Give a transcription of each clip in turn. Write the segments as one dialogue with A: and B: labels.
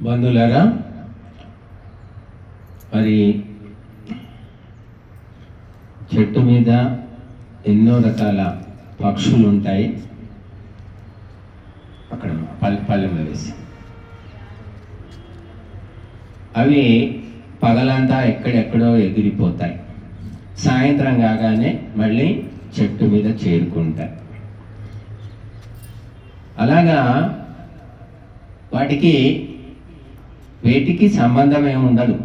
A: బంధువులారా, మరి చెట్టు మీద ఎన్నో రకాల పక్షులు ఉంటాయి. అక్కడ పల్లెంలో వేసి అవి పగలంతా ఎక్కడెక్కడో ఎగిరిపోతాయి. సాయంత్రం కాగానే మళ్ళీ చెట్టు మీద చేరుకుంటాయి. అలాగా వేటికి సంబంధం ఏమి ఉండదు.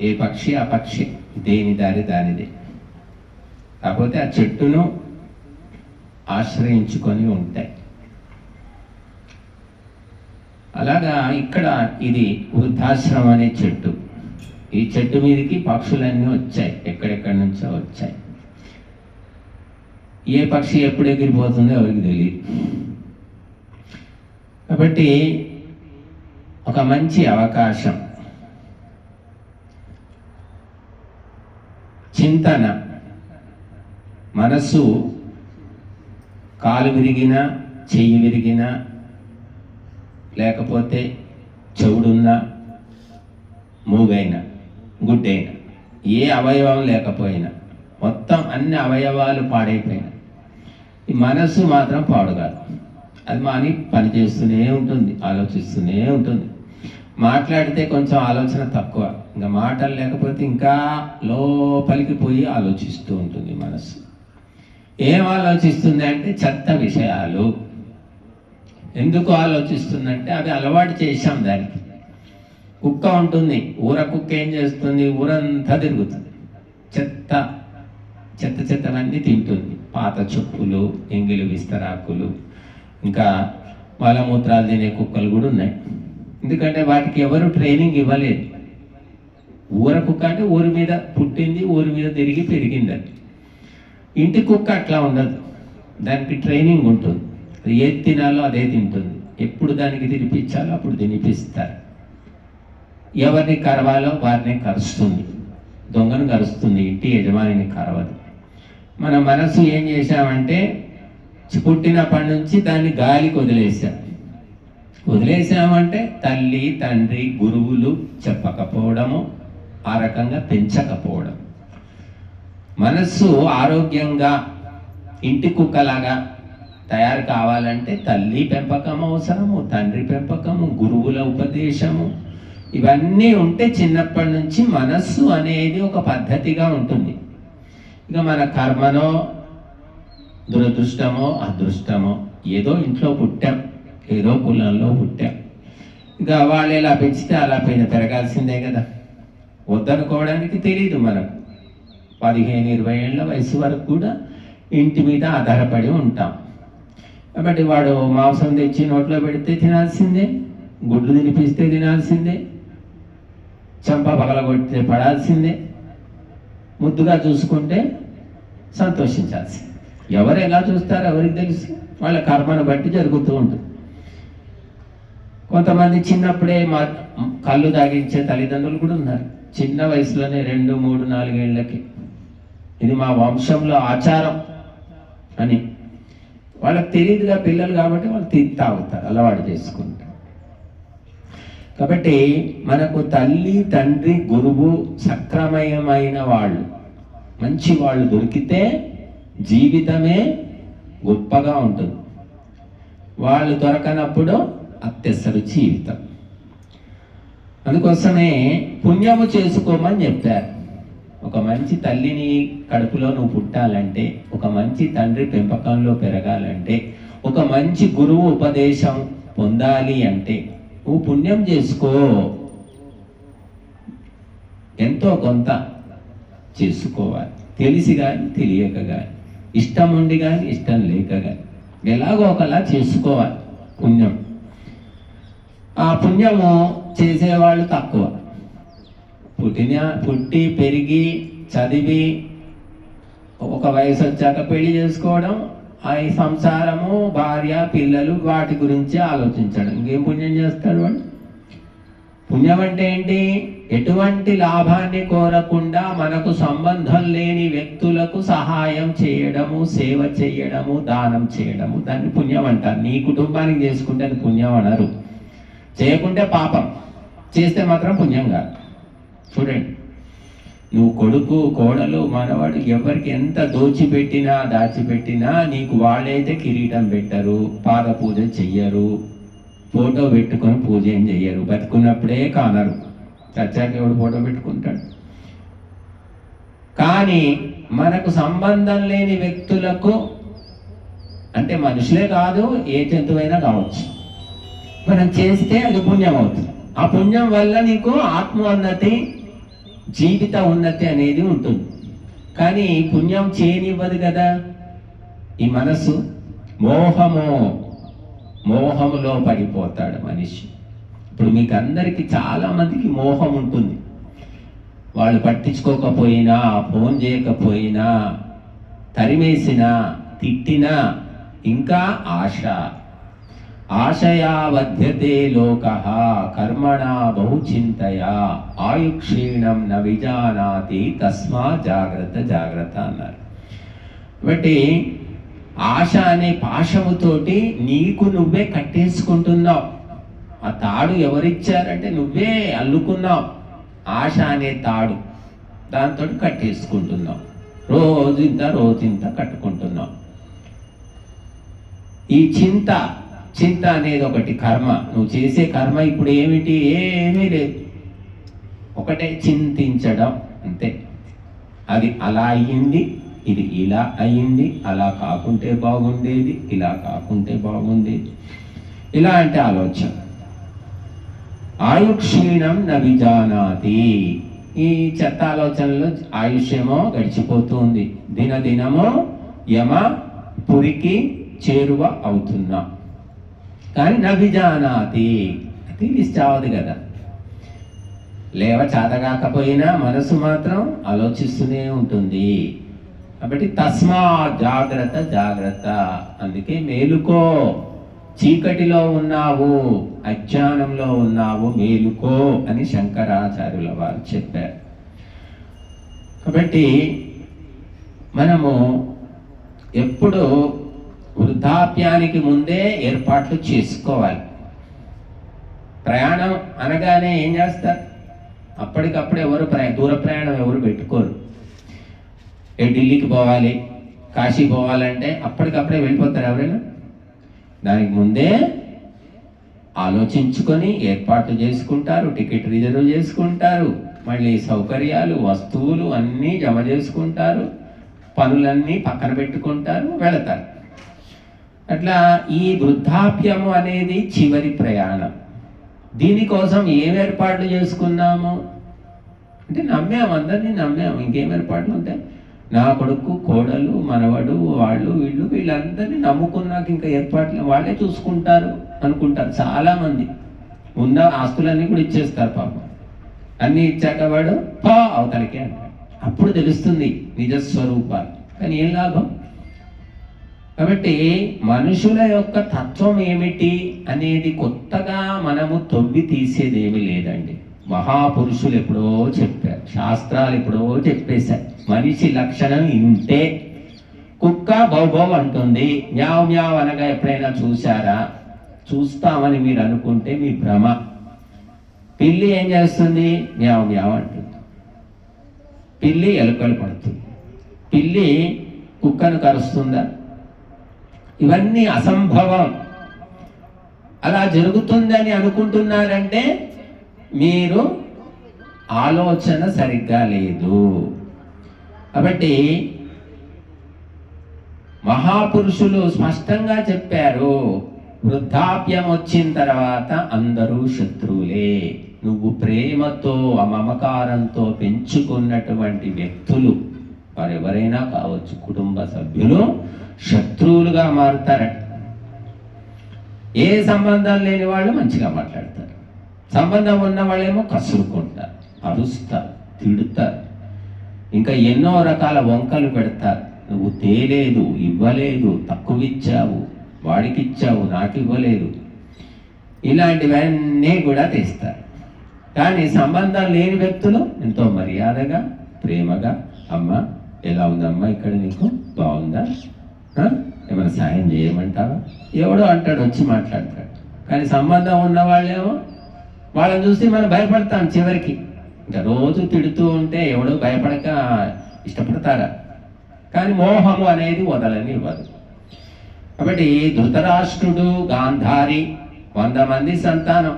A: ఏ పక్షి ఆ పక్షి, దేని దారి దానిదే. కాకపోతే ఆ చెట్టును ఆశ్రయించుకొని ఉంటాయి. అలాగా ఇక్కడ ఇది వృద్ధాశ్రమం అనే చెట్టు. ఈ చెట్టు మీదకి పక్షులన్నీ వచ్చాయి, ఎక్కడెక్కడి నుంచో వచ్చాయి. ఏ పక్షి ఎప్పుడు ఎగిరిపోతుందో ఎవరికి తెలియదు. కాబట్టి ఒక మంచి అవకాశం, చింతన. మనసు కాలు విరిగినా, చెయ్యి విరిగినా, లేకపోతే చెవుడున్నా, మూగైనా, గుడ్డైనా, ఏ అవయవం లేకపోయినా, మొత్తం అన్ని అవయవాలు పాడైపోయినా ఈ మనస్సు మాత్రం పాడు కాదు. అది మాని పని చేస్తూనే ఉంటుంది, ఆలోచిస్తూనే ఉంటుంది. మాట్లాడితే కొంచెం ఆలోచన తక్కువ, ఇంకా మాటలు లేకపోతే ఇంకా లోపలికి పోయి ఆలోచిస్తూ ఉంటుంది మనస్సు. ఏం ఆలోచిస్తుంది అంటే చెత్త విషయాలు. ఎందుకు ఆలోచిస్తుందంటే అవి అలవాటు చేశాం దానికి. కుక్క ఉంటుంది, ఊర కుక్క ఏం చేస్తుంది? ఊరంతా తిరుగుతుంది, చెత్తవన్నీ తింటుంది. పాత చెప్పులు, ఎంగిలి విస్తరాకులు, ఇంకా మలమూత్రాలు తినే కుక్కలు కూడా ఉన్నాయి. ఎందుకంటే వాటికి ఎవరు ట్రైనింగ్ ఇవ్వలేదు. ఊర కుక్క అంటే ఊరి మీద పుట్టింది, ఊరి మీద తిరిగి పెరిగింది. అది ఇంటి కుక్క అట్లా ఉండదు, దానికి ట్రైనింగ్ ఉంటుంది. అది ఏది తినాలో అదే తింటుంది. ఎప్పుడు దానికి తినిపించాలో అప్పుడు తినిపిస్తారు. ఎవరిని కరవాలో వారిని కరుస్తుంది, దొంగను కరుస్తుంది, ఇంటి యజమానిని కరవదు. మన మనసు ఏం చేశామంటే పుట్టినప్పటి నుంచి దాన్ని గాలికి వదిలేసామంటే తల్లి, తండ్రి, గురువులు చెప్పకపోవడము, ఆ రకంగా పెంచకపోవడం. మనస్సు ఆరోగ్యంగా ఇంటి కుక్కలాగా తయారు కావాలంటే తల్లి పెంపకం అవసరము, తండ్రి పెంపకము, గురువుల ఉపదేశము, ఇవన్నీ ఉంటే చిన్నప్పటి నుంచి మనస్సు అనేది ఒక పద్ధతిగా ఉంటుంది. ఇక మన కర్మనో, దురదృష్టమో, అదృష్టమో, ఏదో ఇంట్లో పుట్టాం, ఏదో కులంలో పుట్టాం, ఇక వాళ్ళు ఎలా పెంచితే అలా పెరగాల్సిందే కదా. వద్దనుకోవడానికి తెలియదు మనకు. 15-20 ఏళ్ళ వయసు వరకు కూడా ఇంటి మీద ఆధారపడి ఉంటాం. కాబట్టి వాడు మాంసం తెచ్చి నోట్లో పెడితే తినాల్సిందే, గుడ్లు తినిపిస్తే తినాల్సిందే, చెంప పగలగొడితే పడాల్సిందే, ముద్దుగా చూసుకుంటే సంతోషించాల్సిందే. ఎవరు ఎలా చూస్తారో ఎవరికి తెలుసు, వాళ్ళ కర్మను బట్టి జరుగుతూ ఉంటుంది. కొంతమంది చిన్నప్పుడే కళ్ళు తాగించే తల్లిదండ్రులు కూడా ఉన్నారు, చిన్న వయసులోనే 2, 3, 4 ఏళ్ళకి. ఇది మా వంశంలో ఆచారం అని వాళ్ళకి తెలియదుగా, పిల్లలు కాబట్టి వాళ్ళు తాగుతారు, అలవాటు చేసుకుంటారు. కాబట్టి మనకు తల్లి, తండ్రి, గురువు, సక్రమయమైన వాళ్ళు, మంచి వాళ్ళు దొరికితే జీవితమే గొప్పగా ఉంటుంది. వాళ్ళు దొరకనప్పుడు అత్యసరు జీవితం. అందుకోసమే పుణ్యము చేసుకోమని చెప్పారు. ఒక మంచి తల్లిని కడుపులో నువ్వు పుట్టాలంటే, ఒక మంచి తండ్రి పెంపకంలో పెరగాలంటే, ఒక మంచి గురువు ఉపదేశం పొందాలి అంటే నువ్వు పుణ్యం చేసుకో. ఎంతో కొంత చేసుకోవాలి, తెలిసి కానీ తెలియక కానీ, ఇష్టం ఉండి కానీ ఇష్టం లేక కానీ, ఎలాగో ఒకలా చేసుకోవాలి పుణ్యం. ఆ పుణ్యము చేసేవాళ్ళు తక్కువ. పుట్టి పెరిగి చదివి ఒక వయసు వచ్చాక పెళ్లి చేసుకోవడం, ఆ సంసారము, భార్య, పిల్లలు, వాటి గురించి ఆలోచించడం. ఇంకేం పుణ్యం చేస్తాడు వాడు? పుణ్యం అంటే ఏంటి? ఎటువంటి లాభాన్ని కోరకుండా మనకు సంబంధం లేని వ్యక్తులకు సహాయం చేయడము, సేవ చేయడము, దానం చేయడము, దాన్ని పుణ్యం అంటారు. నీ కుటుంబానికి చేసుకుంటే అది పుణ్యం అనరు, చేయకుంటే పాపం. చేస్తే మాత్రం పుణ్యం కాదు. చూడండి, నువ్వు కొడుకు, కోడలు, మనవాడు ఎవరికి ఎంత దాచిపెట్టినా నీకు వాళ్ళైతే కిరీటం పెట్టరు, పాద పూజ చెయ్యరు, ఫోటో పెట్టుకొని పూజ ఏం చెయ్యరు. బతుకున్నప్పుడే కానరు, చచ్చాక ఎవడు ఫోటో పెట్టుకుంటాడు. కానీ మనకు సంబంధం లేని వ్యక్తులకు, అంటే మనుషులే కాదు ఏ జంతువైనా కావచ్చు, మనం చేస్తే అది పుణ్యం అవుతుంది. ఆ పుణ్యం వల్ల నీకు ఆత్మోన్నతి, జీవిత ఉన్నతి అనేది ఉంటుంది. కానీ పుణ్యం చేయనివ్వదు కదా ఈ మనసు. మోహములో పడిపోతాడు మనిషి. ఇప్పుడు మీకు అందరికీ చాలా మందికి మోహం ఉంటుంది. వాళ్ళు పట్టించుకోకపోయినా, ఫోన్ చేయకపోయినా, తరిమేసినా, తిట్టినా, ఇంకా ఆశయా వధ్యతే లోకః కర్మణా బహుచింతయా ఆయుక్షీణం న విజానాతి తస్మా జాగ్రత్త అన్నారు. కాబట్టి ఆశ అనే పాశముతోటి నీకు నువ్వే కట్టేసుకుంటున్నావు. ఆ తాడు ఎవరిచ్చారంటే నువ్వే అల్లుకున్నావు. ఆశ అనే తాడు, దాంతో కట్టేసుకుంటున్నావు. రోజుంత కట్టుకుంటున్నావు. ఈ చింత అనేది ఒకటి కర్మ. నువ్వు చేసే కర్మ ఇప్పుడు ఏమిటి? ఏమీ లేదు, ఒకటే చింతించడం అంతే. అది అలా అయ్యింది, ఇది ఇలా అయ్యింది, అలా కాకుంటే బాగుండేది, ఇలా కాకుంటే బాగుండేది, ఇలాంటి ఆలోచన. ఆయుక్షీణం న విజానాతి. ఈ చెత్త ఆలోచనలో ఆయుష్యమో గడిచిపోతుంది. దినదినమో యమ పురికి చేరువ అవుతున్నా, కానీ న విజానాతి, తెలిసిచావదు కదా. చేతగాకపోయినా మనసు మాత్రం ఆలోచిస్తూనే ఉంటుంది. కాబట్టి తస్మా జాగ్రత్త. అందుకే మేలుకో, చీకటిలో ఉన్నావు, అజ్ఞానంలో ఉన్నావు, మేలుకో అని శంకరాచార్యుల వారు చెప్పారు. కాబట్టి మనము ఎప్పుడు వృద్ధాప్యానికి ముందే ఏర్పాట్లు చేసుకోవాలి. ప్రయాణం అనగానే ఏం చేస్తారు? అప్పటికప్పుడు ఎవరు దూర ప్రయాణం ఎవరు పెట్టుకోరు. ఢిల్లీకి పోవాలి, కాశీ పోవాలంటే అప్పటికప్పుడే వెళ్ళిపోతారు ఎవరైనా? దానికి ముందే ఆలోచించుకొని ఏర్పాట్లు చేసుకుంటారు, టికెట్ రిజర్వ్ చేసుకుంటారు, మళ్ళీ సౌకర్యాలు, వస్తువులు అన్నీ జమ చేసుకుంటారు, పనులన్నీ పక్కన పెట్టుకుంటారు, వెళతారు. అట్లా ఈ వృద్ధాప్యము అనేది చివరి ప్రయాణం. దీనికోసం ఏం ఏర్పాట్లు చేసుకున్నాము అంటే అందరినీ నమ్మాము. ఇంకేం ఏర్పాట్లు ఉంటాయి? నా కొడుకు, కోడలు, మనవడు, వీళ్ళందరినీ నమ్ముకున్నాక ఇంకా ఏర్పాట్లు వాళ్ళే చూసుకుంటారు అనుకుంటారు చాలామంది. ఉన్న ఆస్తులన్నీ కూడా ఇచ్చేస్తారు పాపం. అన్నీ ఇచ్చాక వాడు అవతలికే అంటాడు. అప్పుడు తెలుస్తుంది నిజస్వరూపాలు. కానీ ఏం లాభం? కాబట్టి మనుషుల యొక్క తత్వం ఏమిటి అనేది కొత్తగా మనము తొవ్వి తీసేది ఏమీ లేదండి. మహాపురుషులు ఎప్పుడో చెప్పారు, శాస్త్రాలు ఎప్పుడో చెప్పేశారు. మనిషి లక్షణం ఇంతే. కుక్క బౌబౌ అంటుంది, మ్యావ్ మ్యావ్ అనగా ఎప్పుడైనా చూసారా? చూస్తామని మీరు అనుకుంటే మీ భ్రమ. పిల్లి ఏం చేస్తుంది? మ్యావ్ మ్యావ్ అంటుంది. పిల్లి ఎలుకలు పడుతుంది. పిల్లి కుక్కను కరుస్తుందా? ఇవన్నీ అసంభవం. అలా జరుగుతుందని అనుకుంటున్నారంటే మీరు ఆలోచన సరిగ్గా లేదు. కాబట్టి మహాపురుషులు స్పష్టంగా చెప్పారు, వృద్ధాప్యం వచ్చిన తర్వాత అందరూ శత్రువులే. నువ్వు ప్రేమతో, మమకారంతో పెంచుకున్నటువంటి వ్యక్తులు, వారెవరైనా కావచ్చు, కుటుంబ సభ్యులు శత్రువులుగా మారుతారట. ఏ సంబంధం లేని వాళ్ళు మంచిగా మాట్లాడతారు, సంబంధం ఉన్న వాళ్ళేమో కసురుకుంటారు, అరుస్తారు, తిడుతారు, ఇంకా ఎన్నో రకాల వంకలు పెడతారు. నువ్వు తేలేదు, ఇవ్వలేదు, తక్కువ ఇచ్చావు, వాడికి ఇచ్చావు, నాకు ఇవ్వలేదు, ఇలాంటివన్నీ కూడా తెస్తారు. కానీ సంబంధం లేని వ్యక్తులు ఎంతో మర్యాదగా, ప్రేమగా, అమ్మ ఎలా ఉందమ్మా, ఇక్కడ నీకు బాగుందా, ఏమైనా సాయం చేయమంటావా, ఎవడో అంటాడు, వచ్చి మాట్లాడతాడు. కానీ సంబంధం ఉన్న వాళ్ళేమో వాళ్ళని చూసి మనం భయపడతాం చివరికి. ఇంకా రోజు తిడుతూ ఉంటే ఎవడో భయపడక ఇష్టపడతారా? కానీ మోహము అనేది వదలనివ్వదు. కాబట్టి ధృతరాష్ట్రుడు, గాంధారి 100 మంది సంతానం,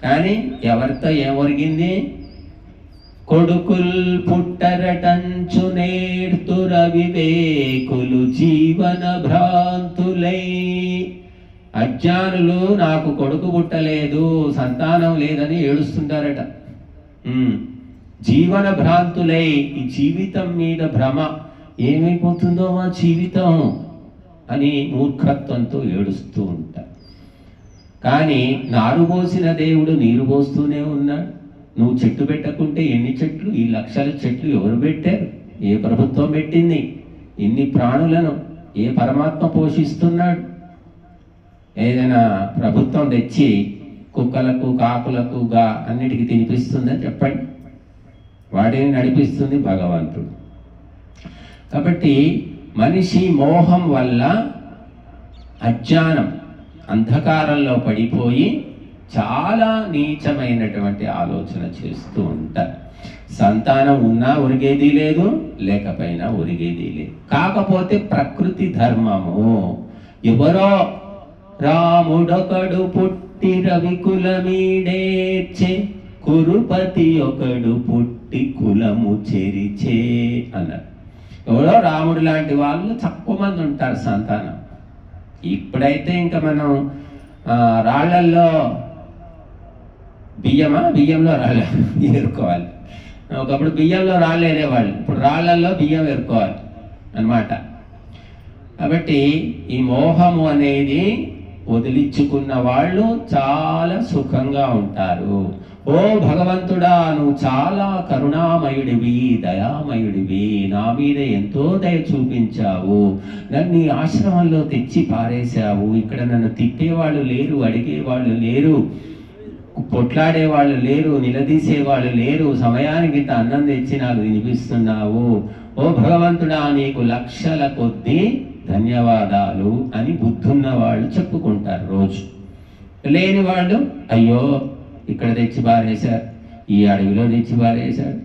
A: కానీ ఎవరితో ఏం ఒరిగింది? కొడుకుల్ పుట్టరటంచు నేర్తుర వివేకులు జీవన భ్రాంతులై. అజ్ఞానులు నాకు కొడుకు పుట్టలేదు, సంతానం లేదని ఏడుస్తుంటారట. జీవన భ్రాంతులై, ఈ జీవితం మీద భ్రమ, ఏమైపోతుందో మా జీవితం అని మూర్ఖత్వంతో ఏడుస్తూ ఉంటారు. కానీ నారు పోసిన దేవుడు నీరు పోస్తూనే ఉన్నాడు. నువ్వు చెట్టు పెట్టకుంటే ఎన్ని చెట్లు, ఈ లక్షల చెట్లు ఎవరు పెట్టారు? ఏ ప్రభుత్వం పెట్టింది? ఇన్ని ప్రాణులను ఏ పరమాత్మ పోషిస్తున్నాడు? ఏదైనా ప్రభుత్వం తెచ్చి కుక్కలకు, కాకులకు, అన్నిటికీ తినిపిస్తుందని చెప్పండి. వాటిని నడిపిస్తుంది భగవంతుడు. కాబట్టి మనిషి మోహం వల్ల అజ్ఞానం, అంధకారంలో పడిపోయి చాలా నీచమైనటువంటి ఆలోచన చేస్తూ ఉంటారు. సంతానం ఉన్నా ఒరిగేది లేదు, లేకపోయినా ఒరిగేది లేదు. కాకపోతే ప్రకృతి ధర్మము, ఎవరో రాముడొకడు పుట్టి రవికులమీడేర్చే, కురుపతి ఒకడు పుట్టి కులము చెరిచే అన్నారు. ఎవరో రాముడు లాంటి వాళ్ళు తక్కువ మంది ఉంటారు సంతానం. ఇప్పుడైతే ఇంకా మనం రాళ్లల్లో బియ్యంలో రాళ్ళ ఏరుకోవాలి. ఒకప్పుడు బియ్యంలో రాళ్ళు ఏరేవాళ్ళు, ఇప్పుడు రాళ్లల్లో బియ్యం ఏరుకోవాలి అన్నమాట. కాబట్టి ఈ మోహము అనేది వదిలించుకున్న వాళ్ళు చాలా సుఖంగా ఉంటారు. ఓ భగవంతుడా, నువ్వు చాలా కరుణామయుడివి, దయామయుడివి, నా మీద ఎంతో దయ చూపించావు, నన్ను ఈ ఆశ్రమంలో తెచ్చి పారేశావు, ఇక్కడ నన్ను తిట్టేవాళ్ళు లేరు, అడిగేవాళ్ళు లేరు, పొట్లాడేవాళ్ళు లేరు, నిలదీసేవాళ్ళు లేరు, సమయానికి ఇంత అన్నం తెచ్చి నాకు వినిపిస్తున్నావు, ఓ భగవంతుడా నీకు లక్షల కొద్దీ ధన్యవాదాలు అని బుద్ధున్న వాళ్ళు చెప్పుకుంటారు రోజు. లేని వాళ్ళు అయ్యో ఇక్కడ తెచ్చి పారేశారు, ఈ అడవిలో తెచ్చి పారేశారు,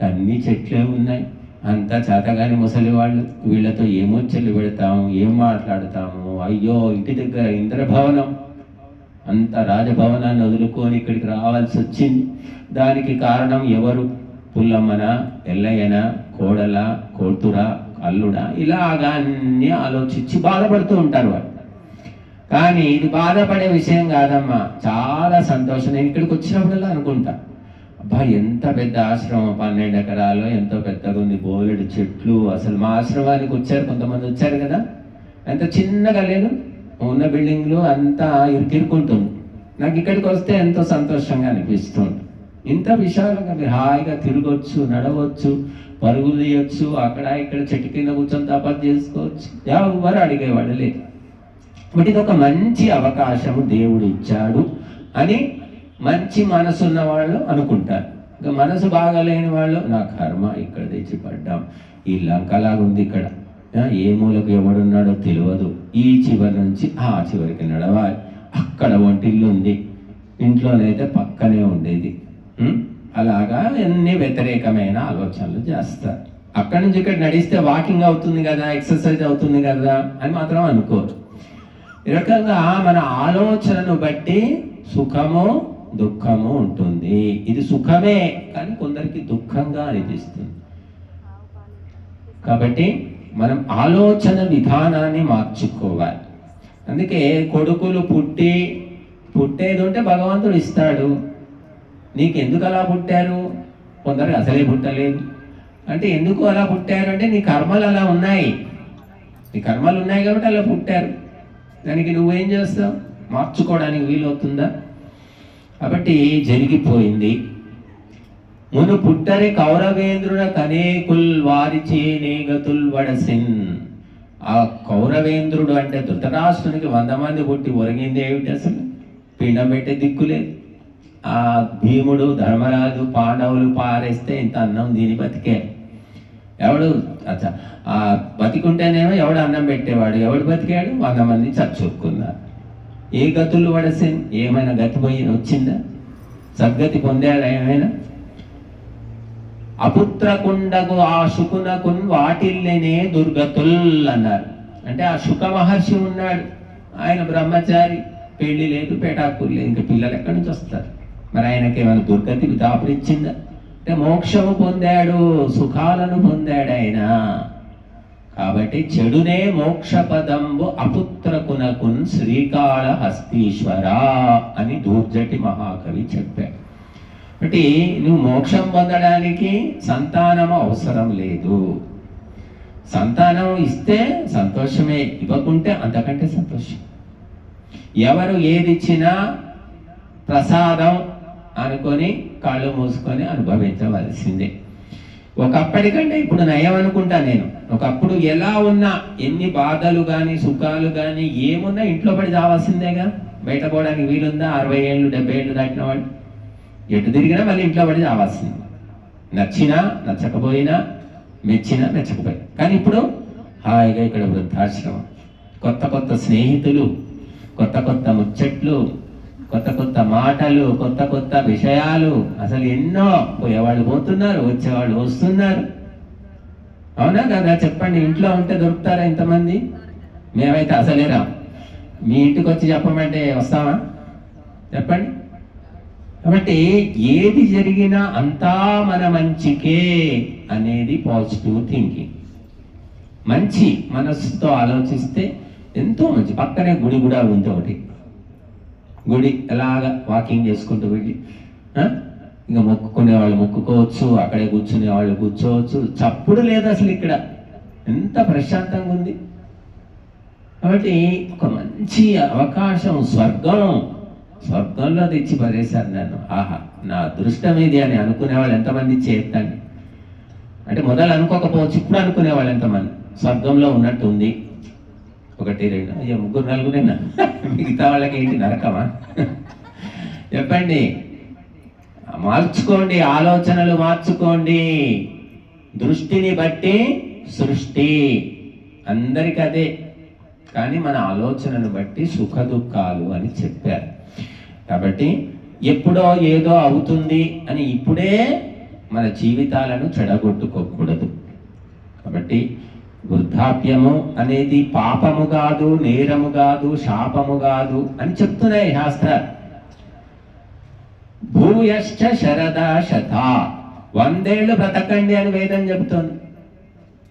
A: అన్ని చెట్లే ఉన్నాయి, అంతా చేతగాని ముసలి వాళ్ళు, వీళ్ళతో ఏమొచ్చలు పెడతాము, ఏం మాట్లాడతాము, అయ్యో ఇంటి దగ్గర ఇంద్రభవనం, అంత రాజభవనాన్ని వదులుకొని ఇక్కడికి రావాల్సి వచ్చింది. దానికి కారణం ఎవరు? పుల్లమ్మన, ఎల్లయ్యన, కోడల, కూతురా, అల్లుడా, ఇలాగా అన్నీ ఆలోచించి బాధపడుతూ ఉంటారు వాళ్ళు. కానీ ఇది బాధపడే విషయం కాదమ్మా, చాలా సంతోషం. నేను ఇక్కడికి వచ్చినప్పుడల్లా అనుకుంటా, అబ్బా ఎంత పెద్ద ఆశ్రమం, 12 ఎకరాలు, ఎంతో పెద్దగా ఉంది, బోలెడు చెట్లు. అసలు మా ఆశ్రమానికి వచ్చారు, కొంతమంది వచ్చారు కదా, ఎంత చిన్నగా లేదు, ఉన్న బిల్డింగ్లు అంతా ఇరుకిరుకుంటుంది. నాకు ఇక్కడికి వస్తే ఎంతో సంతోషంగా అనిపిస్తుంది. ఇంత విశాలంగా మీరు హాయిగా తిరగొచ్చు, నడవచ్చు, పరుగులు తీయొచ్చు, అక్కడ ఇక్కడ చెట్టు కింద కూర్చొని తపస్సు చేసుకోవచ్చు, ఎవరు అడిగేవాడు లేదు. బట్ ఇది ఒక మంచి అవకాశము దేవుడు ఇచ్చాడు అని మంచి మనసు ఉన్న వాళ్ళు అనుకుంటారు. ఇంకా మనసు బాగాలేని వాళ్ళు, నా కర్మ ఇక్కడ తెచ్చి పడ్డాం, ఈ లంకలాగా ఉంది, ఇక్కడ ఏ మూలకు ఎవడున్నాడో తెలియదు, ఈ చివరి నుంచి ఆ చివరికి నడవాలి, అక్కడ ఒంటిల్లు ఉంది, ఇంట్లోనైతే పక్కనే ఉండేది, అలాగా ఎన్ని వ్యతిరేకమైన ఆలోచనలు చేస్తారు. అక్కడి నుంచి ఇక్కడ నడిస్తే వాకింగ్ అవుతుంది కదా, ఎక్సర్సైజ్ అవుతుంది కదా అని మాత్రం అనుకోరు. ఈ రకంగా మన ఆలోచనను బట్టి సుఖము దుఃఖము ఉంటుంది. ఇది సుఖమే, కానీ కొందరికి దుఃఖంగా అనిపిస్తుంది. కాబట్టి మనం ఆలోచన విధానాన్ని మార్చుకోవాలి. అందుకే కొడుకులు పుట్టేది ఉంటే భగవంతుడు ఇస్తాడు. నీకు ఎందుకు అలా పుట్టారు? కొందరికి అసలే పుట్టలేదు. అంటే ఎందుకు అలా పుట్టారు అంటే నీ కర్మలు అలా ఉన్నాయి, నీ కర్మలు ఉన్నాయి కాబట్టి అలా పుట్టారు. దానికి నువ్వేం చేస్తావు? మార్చుకోవడానికి వీలవుతుందా? కాబట్టి జరిగిపోయింది. మును పుట్టరి కౌరవేంద్రుడ కనేకుల్ వారిచే నేగతుల్ వడసిన్. ఆ కౌరవేంద్రుడు అంటే ధృతరాష్ట్రునికి 100 మంది పుట్టి ఒరిగింది ఏమిటి? అసలు పిండం పెట్టే దిక్కులేదు. ఆ భీముడు, ధర్మరాజు, పాండవులు పారేస్తే ఇంత అన్నం దీని బతికారు. ఎవడు ఆ బతికుంటేనేమో ఎవడు అన్నం పెట్టేవాడు, ఎవడు బతికాడు? 100 మంది చచ్చుకున్నారు. ఏ గతులు వడసిన్, ఏమైనా గతి పోయి వచ్చిందా? సద్గతి పొందాడు ఏమైనా? అపుత్రకుండగు ఆ శుకునకున్ వాటిల్లేనే దుర్గతుల్ అన్నారు. అంటే ఆ శుక మహర్షి ఉన్నాడు, ఆయన బ్రహ్మచారి, పెళ్లి లేదు, పేటాకులు లేదు, ఇంకా పిల్లలు ఎక్కడి నుంచి వస్తారు? మరి ఆయనకి ఏమైనా దుర్గతి దాపురిచ్చిందా? అంటే మోక్షము పొందాడు, సుఖాలను పొందాడు ఆయన. కాబట్టి చెడునే మోక్ష పదంబు అపుత్రకునకున్ శ్రీకాళహస్తీశ్వర అని దూర్జటి మహాకవి చెప్పాడు. అంటే నువ్వు మోక్షం పొందడానికి సంతానము అవసరం లేదు. సంతానం ఇస్తే సంతోషమే, ఇవ్వకుంటే అంతకంటే సంతోషం. ఎవరు ఏది ఇచ్చినా ప్రసాదం అనుకొని కళ్ళు మూసుకొని అనుభవించవలసిందే. ఒకప్పటికంటే ఇప్పుడు నయం అనుకుంటా నేను. ఒకప్పుడు ఎలా ఉన్నా, ఎన్ని బాధలు కానీ సుఖాలు కానీ ఏమున్నా ఇంట్లో పడి చావాల్సిందేగా. బయట పోవడానికి వీలుందా? 60 ఏళ్ళు 70 ఏళ్ళు దాటిన వాళ్ళు ఎటు తిరిగినా మళ్ళీ ఇంట్లో పడి చావాల్సింది. నచ్చినా నచ్చకపోయినా, మెచ్చినా మెచ్చకపోయినా. కానీ ఇప్పుడు హాయిగా ఇక్కడ వృద్ధాశ్రమం, కొత్త కొత్త స్నేహితులు, కొత్త కొత్త ముచ్చట్లు, కొత్త కొత్త మాటలు, కొత్త కొత్త విషయాలు. అసలు ఎన్నో. పోయేవాళ్ళు పోతున్నారు, వచ్చేవాళ్ళు వస్తున్నారు. అవునా కదా? చెప్పండి. ఇంట్లో ఉంటే దొరుకుతారా ఇంతమంది? మేమైతే అసలేరా. మీ ఇంటికి వచ్చి చెప్పమంటే వస్తామా? చెప్పండి. కాబట్టి ఏది జరిగినా అంతా మన మంచికే అనేది పాజిటివ్ థింకింగ్. మంచి మనస్సుతో ఆలోచిస్తే ఎంతో మంచి. పక్కనే గుడి కూడా ఉంది ఒకటి. గుడి ఎలాగా వాకింగ్ చేసుకుంటూ వెళ్ళి ఇంకా మొక్కుకునే వాళ్ళు మొక్కుకోవచ్చు, అక్కడే కూర్చునే వాళ్ళు కూర్చోవచ్చు. చప్పుడు లేదు అసలు. ఇక్కడ ఎంత ప్రశాంతంగా ఉంది. కాబట్టి ఒక మంచి అవకాశం, స్వర్గంలో తెచ్చి పడేశారు నన్ను. ఆహా, నా అదృష్టం ఇది అని అనుకునేవాళ్ళు ఎంతమంది చేయండి. అంటే మొదలు అనుకోకపోవచ్చు, ఇప్పుడు అనుకునేవాళ్ళు ఎంతమంది? స్వర్గంలో ఉన్నట్టు ఉంది. 1 2 అయ్యో 3 4 మిగతా వాళ్ళకి ఏంటి నరకమా? చెప్పండి. మార్చుకోండి, ఆలోచనలు మార్చుకోండి. దృష్టిని బట్టి సృష్టి. అందరికీ అదే. కానీ మన ఆలోచనను బట్టి సుఖ దుఃఖాలు అని చెప్పారు. కాబట్టి ఎప్పుడో ఏదో అవుతుంది అని ఇప్పుడే మన జీవితాలను చెడగొట్టుకోకూడదు. కాబట్టి వృద్ధాప్యము అనేది పాపము కాదు, నేరము కాదు, శాపము కాదు అని చెప్తున్నాయి శాస్త్రాలు. భూయశ్చ శరదా శత, 100 ఏళ్ళు బ్రతకండి అని వేదం చెప్తుంది.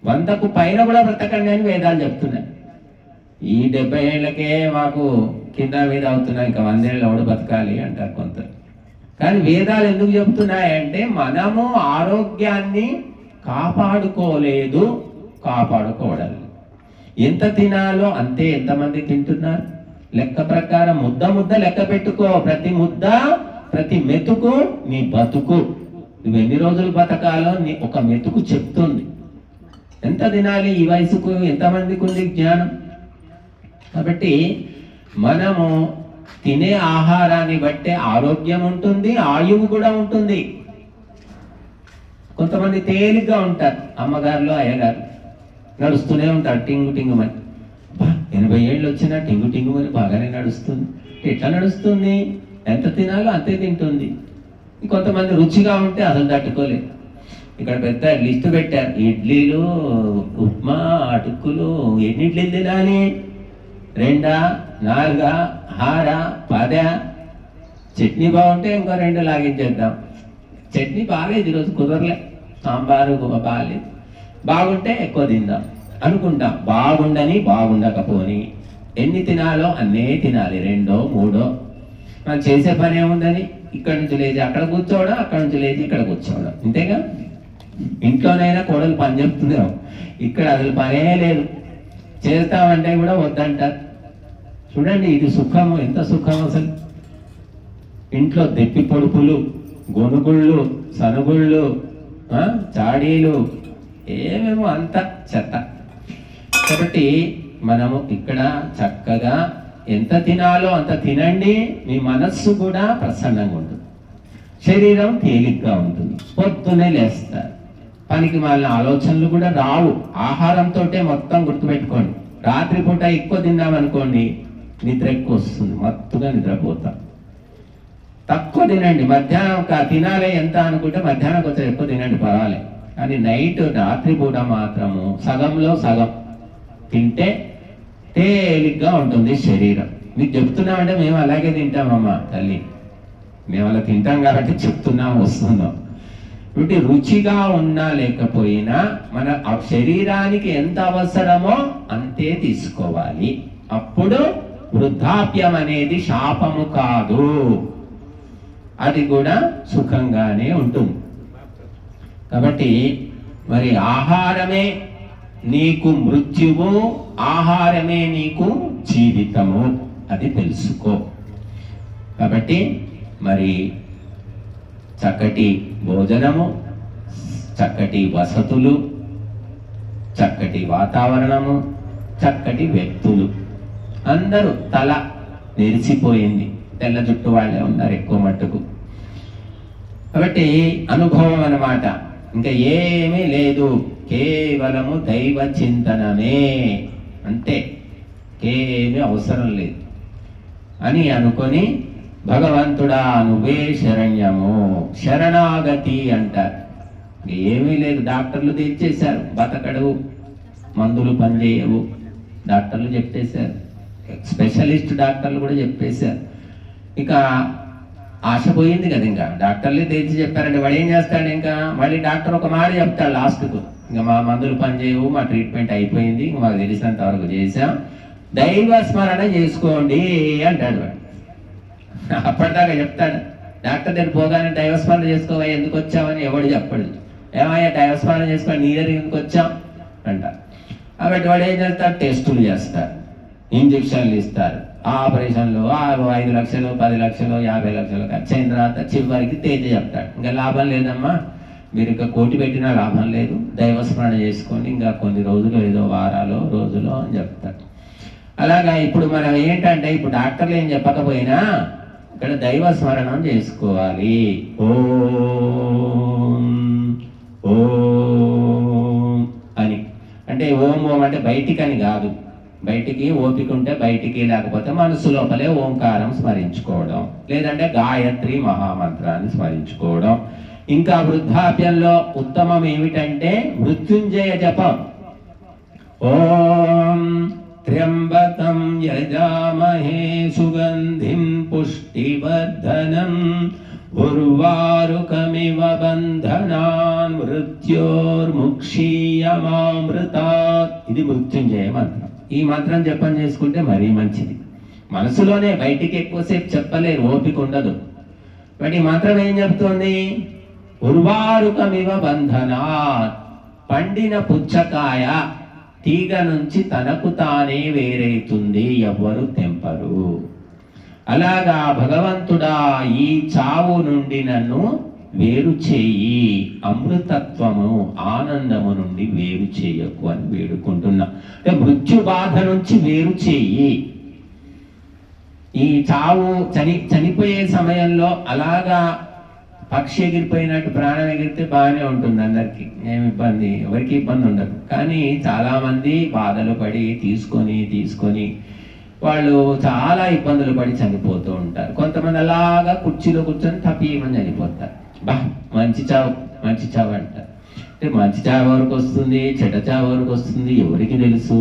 A: 100కు పైన కూడా బ్రతకండి అని వేదాలు చెప్తున్నాయి. ఈ 70 ఏళ్ళకే మాకు కింద మీద అవుతున్నాయి, ఇంకా 100 ఏళ్ళు ఎవడు బతకాలి అంటారు కొంత. కానీ వేదాలు ఎందుకు చెప్తున్నాయంటే మనము ఆరోగ్యాన్ని కాపాడుకోలేదు, కాపాడుకోవడం. ఎంత తినాలో అంతే. ఎంతమంది తింటున్నారు? లెక్క ప్రకారం ముద్ద లెక్క పెట్టుకో. ప్రతి ముద్ద, ప్రతి మెతుకు నీ బతుకు. నువ్వు ఎన్ని రోజులు బతకాలో నీ ఒక మెతుకు చెప్తుంది. ఎంత తినాలి ఈ వయసుకు? ఎంతమందికి ఉంది జ్ఞానం? కాబట్టి మనము తినే ఆహారాన్ని బట్టే ఆరోగ్యం ఉంటుంది, ఆయువు కూడా ఉంటుంది. కొంతమంది తేలిగ్గా ఉంటారు. అమ్మగారులు, అయ్యగారు నడుస్తూనే ఉంటారు టింగు టింగుమని. 80 ఏళ్ళు వచ్చినా టింగు టింగుమని బాగానే నడుస్తుంది. ఎట్లా నడుస్తుంది? ఎంత తినాలో అంతే తింటుంది. కొంతమంది రుచిగా ఉంటే అసలు తట్టుకోలేదు. ఇక్కడ పెద్ద లిస్టు పెట్టారు. ఇడ్లీలు, ఉప్మా, అటుకులు. ఎన్ని ఇడ్లీలు తినాలి? 2, 4, 6, 10. చట్నీ బాగుంటే ఇంకో 2 లాగించేద్దాం. చట్నీ బాగాలేదు, ఈరోజు కుదరలే. సాంబారు బాగాలేదు. బాగుంటే ఎక్కువ తిందాం అనుకుంటాం. బాగుండని, బాగుండకపోని ఎన్ని తినాలో అన్నే తినాలి. 2, 3. మనం చేసే పని ఏముందని ఇక్కడ నుంచి లేచి అక్కడ కూర్చోవడం, అక్కడ నుంచి లేచి ఇక్కడ కూర్చోవడం. అంతేగా? ఇంట్లోనైనా కోడలు పని చెప్తుందేమో, ఇక్కడ అసలు పనే లేదు. చేస్తామంటే కూడా వద్దంటారు. చూడండి, ఇది సుఖము. ఎంత సుఖం అసలు. ఇంట్లో దెప్పి పొడుపులు, గొనుగుళ్ళు, సనుగుళ్ళు, చాడీలు, ఏమేమో అంత చెత్త. కాబట్టి మనము ఇక్కడ చక్కగా ఎంత తినాలో అంత తినండి. మీ మనస్సు కూడా ప్రసన్నంగా ఉంటుంది, శరీరం తేలిగ్గా ఉంటుంది. పొద్దునే లేస్తారు. పనికి మాలిన ఆలోచనలు కూడా రావు. ఆహారంతో మొత్తం గుర్తుపెట్టుకోండి. రాత్రిపూట ఎక్కువ తిన్నామనుకోండి, నిద్ర ఎక్కువ వస్తుంది, మత్తుగా నిద్రపోతాం. తక్కువ తినండి. మధ్యాహ్నం తినాలి ఎంత అనుకుంటే మధ్యాహ్నం కొంచెం ఎక్కువ తినండి, పర్వాలేదు. కానీ రాత్రి పూట మాత్రము సగంలో సగం తింటే తేలిగ్గా ఉంటుంది శరీరం. మీకు చెప్తున్నామంటే మేము అలాగే తింటామమ్మా తల్లి, మేము అలా తింటాం కాబట్టి చెప్తున్నాం, వస్తున్నాం. వీటి రుచిగా ఉన్నా లేకపోయినా మన శరీరానికి ఎంత అవసరమో అంతే తీసుకోవాలి. అప్పుడు వృద్ధాప్యం అనేది శాపము కాదు, అది కూడా సుఖంగానే ఉంటుంది. కాబట్టి మరి ఆహారమే నీకు మృత్యువు, ఆహారమే నీకు జీవితము, అది తెలుసుకో. కాబట్టి మరి చక్కటి భోజనము, చక్కటి వసతులు, చక్కటి వాతావరణము, చక్కటి వ్యక్తులు, అందరూ తల నెరిసిపోయింది, తెల్ల జుట్టు వాళ్ళే ఉన్నారు ఎక్కువ మట్టుకు. కాబట్టి అనుభవం అన్నమాట, ఇంకా ఏమీ లేదు, కేవలము దైవ చింతనమే, అంతే, ఏమీ అవసరం లేదు అని అనుకొని భగవంతుడా నువ్వే శరణ్యము, శరణాగతి అంటారు. ఏమీ లేదు, డాక్టర్లు తెచ్చేశారు, బతకడు, మందులు పనిచేయవు, డాక్టర్లు చెప్పేశారు, స్పెషలిస్ట్ డాక్టర్లు కూడా చెప్పేశారు. ఇక ఆశ పోయింది కదా, ఇంకా డాక్టర్లే తెచ్చి చెప్పారంటే వాడు ఏం చేస్తాడు, ఇంకా మళ్ళీ డాక్టర్ ఒక మాట చెప్తాడు లాస్ట్కు, ఇంకా మా మందులు పనిచేయవు, మా ట్రీట్మెంట్ అయిపోయింది, ఇంక మాకు తెలిసినంత వరకు చేసాం, దైవ స్మరణ చేసుకోండి అంటాడు వాడు. అప్పటిదాకా చెప్తాడు, డాక్టర్ దగ్గర పోగానే దైవస్మరణ చేసుకోవా, ఎందుకు వచ్చావని ఎవడు చెప్పడు. ఏమయ్యా దైవస్మరణ చేసుకోవాలి, నీ దగ్గర ఎందుకు వచ్చాం అంట. కాబట్టి వాడు ఏం చేస్తాడు, టెస్టులు చేస్తారు, ఇంజక్షన్లు ఇస్తారు, ఆపరేషన్లు 5 లక్షలు 10 లక్షలు 50 లక్షలు ఖర్చు అయిన తర్వాత చివరికి తేల్చి చెప్తాడు, ఇంకా లాభం లేదమ్మా, మీరు ఇంకా కోటి పెట్టినా లాభం లేదు, దైవస్మరణ చేసుకొని ఇంకా కొన్ని రోజులు, ఏదో వారాలు రోజులు అని చెప్తాడు. అలాగా ఇప్పుడు మనం ఏంటంటే, ఇప్పుడు డాక్టర్లు ఏం చెప్పకపోయినా ఇక్కడ దైవ స్మరణం చేసుకోవాలి. ఓం ఓం అని, అంటే ఓం ఓం అంటే బయటికి అని కాదు, బయటికి ఓపిక ఉంటే బయటికి, లేకపోతే మనసు లోపలే ఓంకారం స్మరించుకోవడం, లేదంటే గాయత్రి మహామంత్రాన్ని స్మరించుకోవడం. ఇంకా వృద్ధాప్యంలో ఉత్తమం ఏమిటంటే మృత్యుంజయ జపం. ఓం త్ర్యంబకం యజామహే సుగంధిం పుష్టివర్ధనం ఉర్వారుకమివ బంధనాన్ మృత్యోర్ముక్షీయమామృతాత్. ఇది మృత్యుంజయ మంత్రం. ఈ మంత్రం జపం చేసుకుంటే మరీ మంచిది. మనసులోనే, బయటికి ఎక్కువసేపు చెప్పలేరు, ఓపిక ఉండదు. బట్ ఈ మంత్రం ఏం చెప్తుంది, ఉర్వారుకమివ బంధనాత్, పండిన పుచ్చకాయ తీగ నుంచి తనకు తానే వేరైతుంది, ఎవ్వరు తెంపరు. అలాగా భగవంతుడా ఈ చావు నుండి నన్ను వేరు చేయి, అమృతత్వము ఆనందము నుండి వేరు చేయకు అని వేడుకుంటున్నా. అంటే మృత్యు బాధ నుంచి వేరు చేయి. ఈ చావు చనిపోయే సమయంలో అలాగా పక్షి ఎగిరిపోయినట్టు ప్రాణం ఎగిరితే బాగానే ఉంటుంది, అందరికి ఏమి ఇబ్బంది, ఎవరికి ఇబ్బంది ఉండదు. కానీ చాలామంది బాధలు పడి తీసుకొని వాళ్ళు చాలా ఇబ్బందులు పడి చనిపోతూ ఉంటారు. కొంతమంది అలాగా కుర్చీలో కూర్చొని తప్పీమని చనిపోతారు. మంచి చావు అంటారు. అంటే మంచి చావు వరకు వస్తుంది, చెడ్డ చావు వరకు వస్తుంది, ఎవరికి తెలుసు.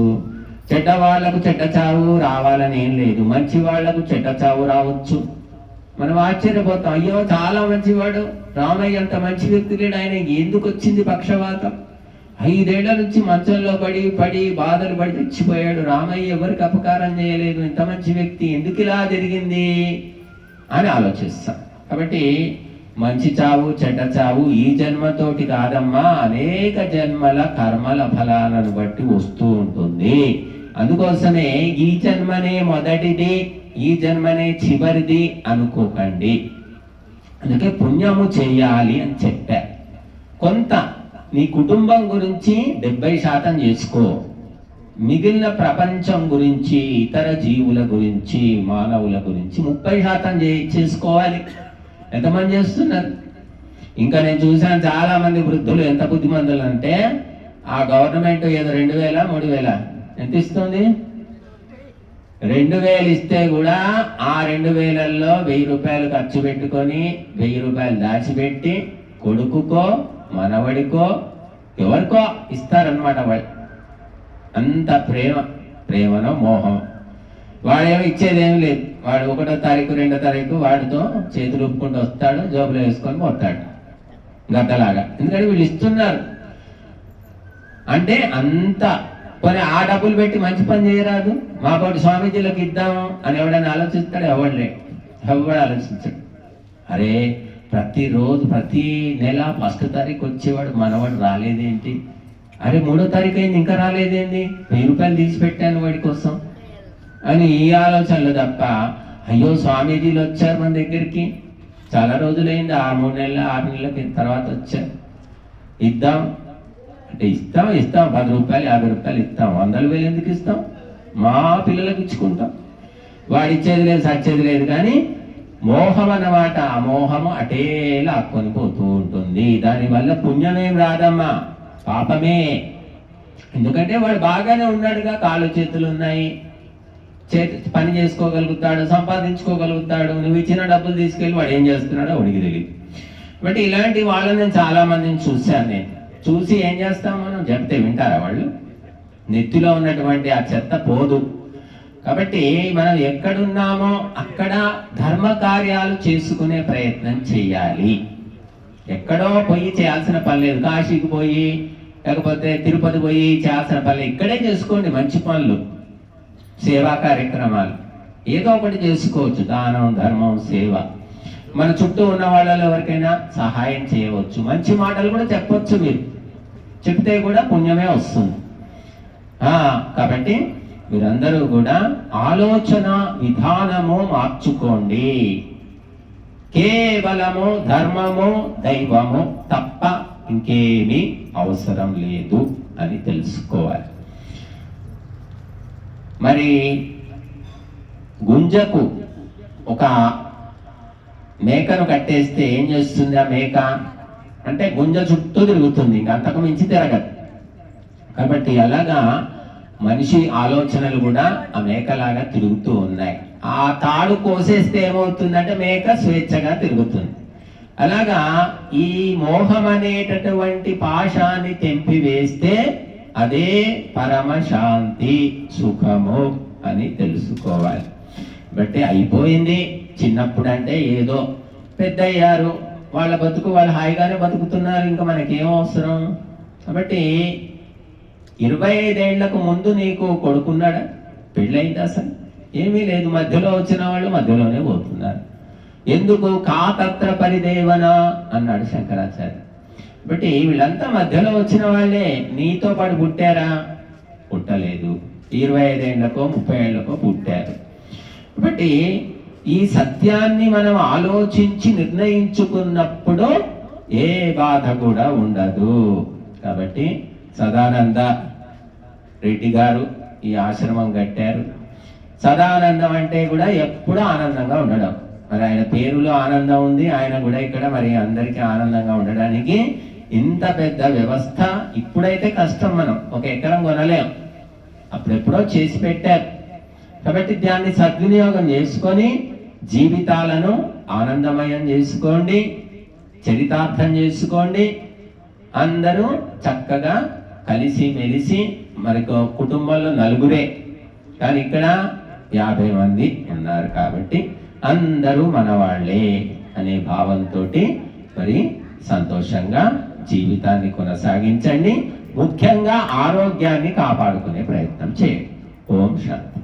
A: చెడ్డ వాళ్లకు చెడ్డ చావు రావాలని ఏం లేదు, మంచి వాళ్లకు చెడ్డ చావు రావచ్చు. మనం ఆశ్చర్యపోతాం, అయ్యో చాలా మంచివాడు రామయ్య, అంత మంచి వ్యక్తి లేడు, ఆయన ఎందుకు వచ్చింది పక్షవాతం, 5 ఏళ్ల నుంచి మంచంలో పడి బాధలు పడి తెచ్చిపోయాడు, రామయ్య ఎవరికి అపకారం చేయలేదు, ఇంత మంచి వ్యక్తి, ఎందుకు ఇలా జరిగింది అని ఆలోచిస్తాం. కాబట్టి మంచి చావు చెడ్డ చావు ఈ జన్మతోటి కాదమ్మా, అనేక జన్మల కర్మల ఫలాలను బట్టి వస్తూ ఉంటుంది. అందుకోసమే ఈ జన్మనే మొదటిది, ఈ జన్మనే చివరిది అనుకోకండి. అందుకే పుణ్యము చేయాలి అని చెప్పారు. కొంత నీ కుటుంబం గురించి 70% చేసుకో, మిగిలిన ప్రపంచం గురించి, ఇతర జీవుల గురించి, మానవుల గురించి 30% చేసుకోవాలి. ఎంతమంది చేస్తున్నారు? ఇంకా నేను చూసాను చాలా మంది వృద్ధులు ఎంత బుద్ధిమంతులు అంటే, ఆ గవర్నమెంట్ ఏదో 2000 3000 ఎంత ఇస్తుంది, 2000 ఇస్తే కూడా ఆ 2000లో 1000 రూపాయలు ఖర్చు పెట్టుకొని 1000 రూపాయలు దాచిపెట్టి కొడుకుకో మనవడికో ఎవరికో ఇస్తారనమాట. వాళ్ళు అంత ప్రేమనో మోహం. వాడేమో ఇచ్చేదేమీ లేదు. వాడు 1వ తారీఖు 2వ తారీఖు వాడితో చేతులు ఊపుకుంటూ వస్తాడు, జోబులో వేసుకొని పోతాడు గద్దలాగా. ఎందుకంటే వీళ్ళు ఇస్తున్నారు అంటే అంత. కొన్ని ఆ డబ్బులు పెట్టి మంచి పని చేయరాదు, మాకోటి స్వామీజీలకు ఇద్దాము అని ఎవడైనా ఆలోచిస్తాడు? ఎవడు ఆలోచించాడు. అరే ప్రతిరోజు ప్రతి నెల 1వ తారీఖు వచ్చేవాడు మనవాడు రాలేదేంటి, అరే 3వ తారీఖు అయింది ఇంకా రాలేదేంటి, 1000 రూపాయలు తీసి పెట్టాను వాడి కోసం అని ఈ ఆలోచనలు తప్ప, అయ్యో స్వామీజీలు వచ్చారు మన దగ్గరికి, చాలా రోజులైంది, 3 నెలల 6 నెలల తర్వాత వచ్చారు, ఇద్దాం అంటే ఇస్తాం 10 రూపాయలు 50 రూపాయలు ఇస్తాం, 100,000 ఎందుకు ఇస్తాం? మా పిల్లలకు ఇచ్చుకుంటాం. వాడిచ్చేది లేదు సచ్చేది లేదు. కానీ మోహం అన్నమాట, ఆ మోహము అటే లాక్కొని పోతూ ఉంటుంది. దానివల్ల పుణ్యమేం రాదమ్మా, పాపమే. ఎందుకంటే వాడు బాగానే ఉన్నాడుగా, కాళ్ళు చేతులు ఉన్నాయి, పని చేసుకోగలుగుతాడు, సంపాదించుకోగలుగుతాడు. నువ్వు ఇచ్చిన డబ్బులు తీసుకెళ్ళి వాడు ఏం చేస్తున్నాడో వాడికి తెలియదు. బట్ ఇలాంటి వాళ్ళని నేను చాలా మందిని చూశాను. నేను చూసి ఏం చేస్తాం మనం, చెప్తే వింటారా వాళ్ళు? నెత్తిలో ఉన్నటువంటి ఆ చెత్త పోదు. కాబట్టి మనం ఎక్కడున్నామో అక్కడ ధర్మ కార్యాలు చేసుకునే ప్రయత్నం చేయాలి. ఎక్కడో పోయి చేయాల్సిన పని లేదు. కాశీకి పోయి లేకపోతే తిరుపతి పోయి చేయాల్సిన పని లేదు. ఇక్కడే చేసుకోండి మంచి పనులు, సేవా కార్యక్రమాలు ఏదో ఒకటి చేసుకోవచ్చు. దానం, ధర్మం, సేవ. మన చుట్టూ ఉన్న వాళ్ళలో ఎవరికైనా సహాయం చేయవచ్చు. మంచి మాటలు కూడా చెప్పొచ్చు. మీరు చెప్తే కూడా పుణ్యమే వస్తుంది. కాబట్టి మీరందరూ కూడా ఆలోచన విధానము మార్చుకోండి. కేవలము ధర్మము దైవము తప్ప ఇంకేమీ అవసరం లేదు అని తెలుసుకోవాలి. మరి గుంజకు ఒక మేకను కట్టేస్తే ఏం చేస్తుంది? ఆ మేక అంటే గుంజ చుట్టూ తిరుగుతుంది, ఇంకా అంతకు మించి తిరగదు. కాబట్టి అలాగా మనిషి ఆలోచనలు కూడా ఆ మేకలాగా తిరుగుతూ ఉన్నాయి. ఆ తాడు కోసేస్తే ఏమవుతుందంటే మేక స్వేచ్ఛగా తిరుగుతుంది. అలాగా ఈ మోహం అనేటటువంటి పాశాన్ని తెంపివేస్తే అదే పరమశాంతి, సుఖము అని తెలుసుకోవాలి. బట్టి అయిపోయింది. చిన్నప్పుడు అంటే ఏదో, పెద్ద అయ్యారు, వాళ్ళ బతుకు వాళ్ళు హాయిగానే బతుకుతున్నారు, ఇంకా మనకేం అవసరం? కాబట్టి 25 ఏళ్లకు ముందు నీకు కొడుకున్నాడా? పెళ్ళైంది? అసలు ఏమీ లేదు. మధ్యలో వచ్చిన వాళ్ళు మధ్యలోనే పోతున్నారు. ఎందుకు? కాతత్ర పరిదేవన అన్నాడు శంకరాచార్య. బట్టి వీళ్ళంతా మధ్యలో వచ్చిన వాళ్ళే. నీతో పాటు పుట్టారా? పుట్టలేదు. 25 ఏళ్లకో 30 ఏళ్లకో పుట్టారు. కాబట్టి ఈ సత్యాన్ని మనం ఆలోచించి నిర్ణయించుకున్నప్పుడు ఏ బాధ కూడా ఉండదు. కాబట్టి సదానంద రెడ్డి గారు ఈ ఆశ్రమం కట్టారు. సదానందం అంటే కూడా ఎప్పుడూ ఆనందంగా ఉండడం. మరి ఆయన పేరులో ఆనందం ఉంది. ఆయన కూడా ఇక్కడ మరి అందరికీ ఆనందంగా ఉండడానికి ఇంత పెద్ద వ్యవస్థ. ఇప్పుడైతే కష్టం, మనం 1 ఎకరం కొనలేం, అప్పుడెప్పుడో చేసి పెట్టారు. కాబట్టి దాన్ని సద్వినియోగం చేసుకొని జీవితాలను ఆనందమయం చేసుకోండి, చరితార్థం చేసుకోండి. అందరూ చక్కగా కలిసి మెలిసి, మరి కుటుంబంలో 4 కానీ ఇక్కడ 50 మంది ఉన్నారు. కాబట్టి అందరూ మనవాళ్లే అనే భావంతో మరి సంతోషంగా జీవితాన్ని కొనసాగించండి. ముఖ్యంగా ఆరోగ్యాన్ని కాపాడుకునే ప్రయత్నం చేయండి. ఓం శాంతి.